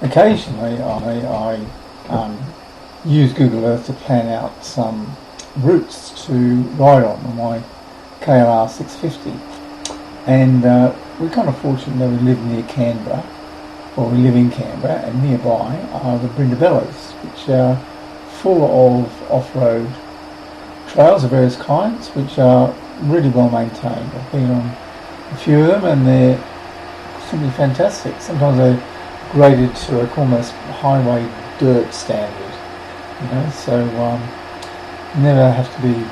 occasionally I use Google Earth to plan out some routes to ride on my KLR 650, and we're kind of fortunate that we live near Canberra, or we live in Canberra, and nearby are the Brindabellas, which are full of off-road trails of various kinds, which are really well maintained. I've been on a few of them and they're simply fantastic. Sometimes they're graded to like almost highway dirt standard, so you never have to be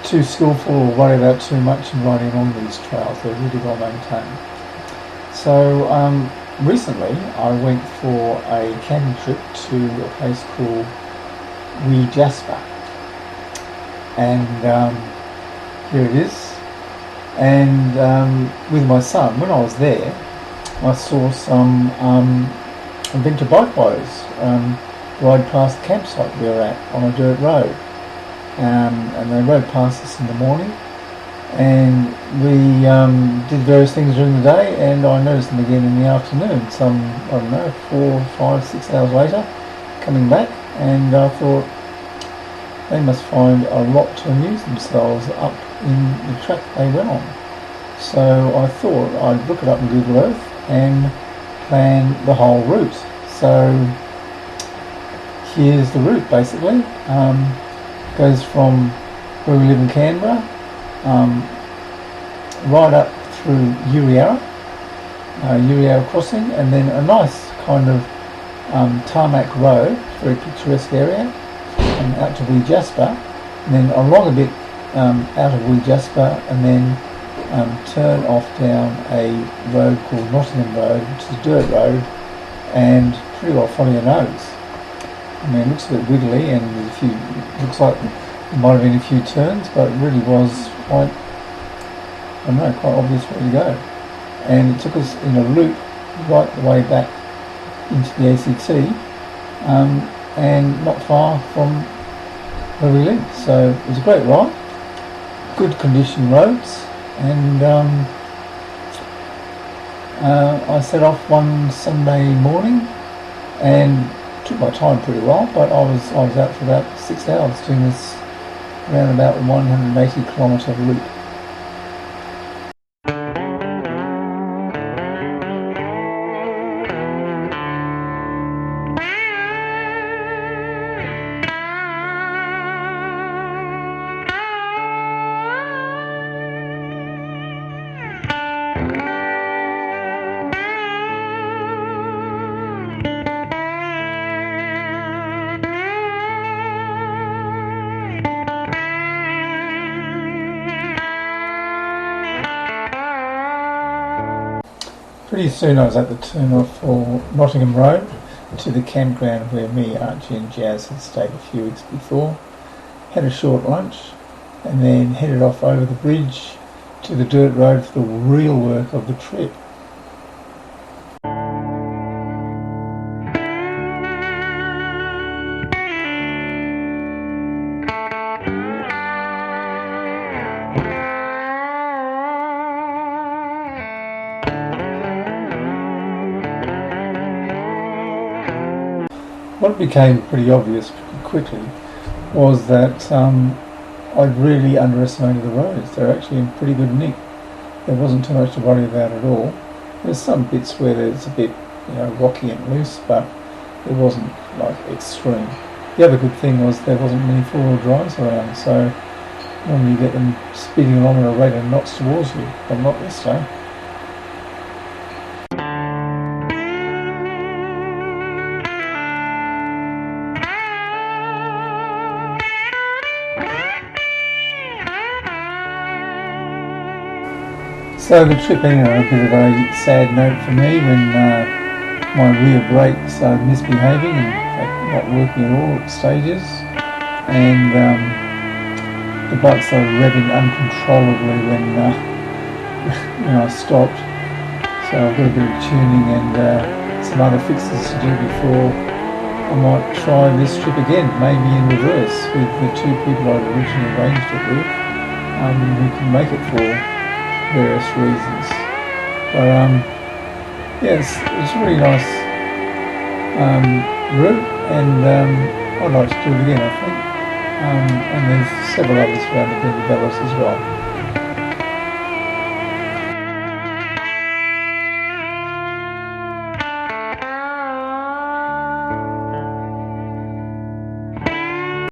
too skillful or worry about too much in riding on these trails. They're really well maintained. So recently I went for a camping trip to a place called Wee Jasper, and here it is. And with my son, when I was there, I saw some adventure bike riders ride past the campsite we were at on a dirt road, and they rode past us in the morning, and we did various things during the day, and I noticed them again in the afternoon, some, 4, 5, 6 hours later, coming back, and I thought they must find a lot to amuse themselves up in the track they went on. So I thought I'd look it up on Google Earth and plan the whole route. So here's the route basically. Goes from where we live in Canberra, right up through Uriara crossing, and then a nice kind of tarmac road, very picturesque area, and out to Wee Jasper, and then along a bit out of Wee Jasper, and then turn off down a road called Nottingham Road, which is a dirt road, and pretty well follow your nose. I mean, it looks a bit wiggly, and looks like there might have been a few turns, but it really was quite obvious where to go. And it took us in a loop right the way back into the ACT, and not far from where we live. So it was a great ride, good condition roads, and I set off one Sunday morning and took my time pretty well, but I was out for about 6 hours doing this around about 180 kilometre loop. Pretty soon I was at the turn off for Nottingham Road to the campground where me, Archie and Jazz had stayed a few weeks before. Had a short lunch and then headed off over the bridge to the dirt road for the real work of the trip. What became pretty obvious pretty quickly was that I'd really underestimated the roads. They're actually in pretty good nick. There wasn't too much to worry about at all. There's some bits where there's a bit, rocky and loose, but it wasn't like extreme. The other good thing was there wasn't many four-wheel drives around, so normally you get them speeding along at a rate of knots towards you, but not this time. So the trip ended on a bit of a sad note for me when my rear brakes started misbehaving and in fact not working at all at stages, and the bike started revving uncontrollably when I stopped. So I've got a bit of tuning and some other fixes to do before I might try this trip again, maybe in reverse with the two people I'd originally arranged it with, who can make it for various reasons. But it's really nice route, and I'd like to do it again, I think. And there's several others around the Brindabellas as well.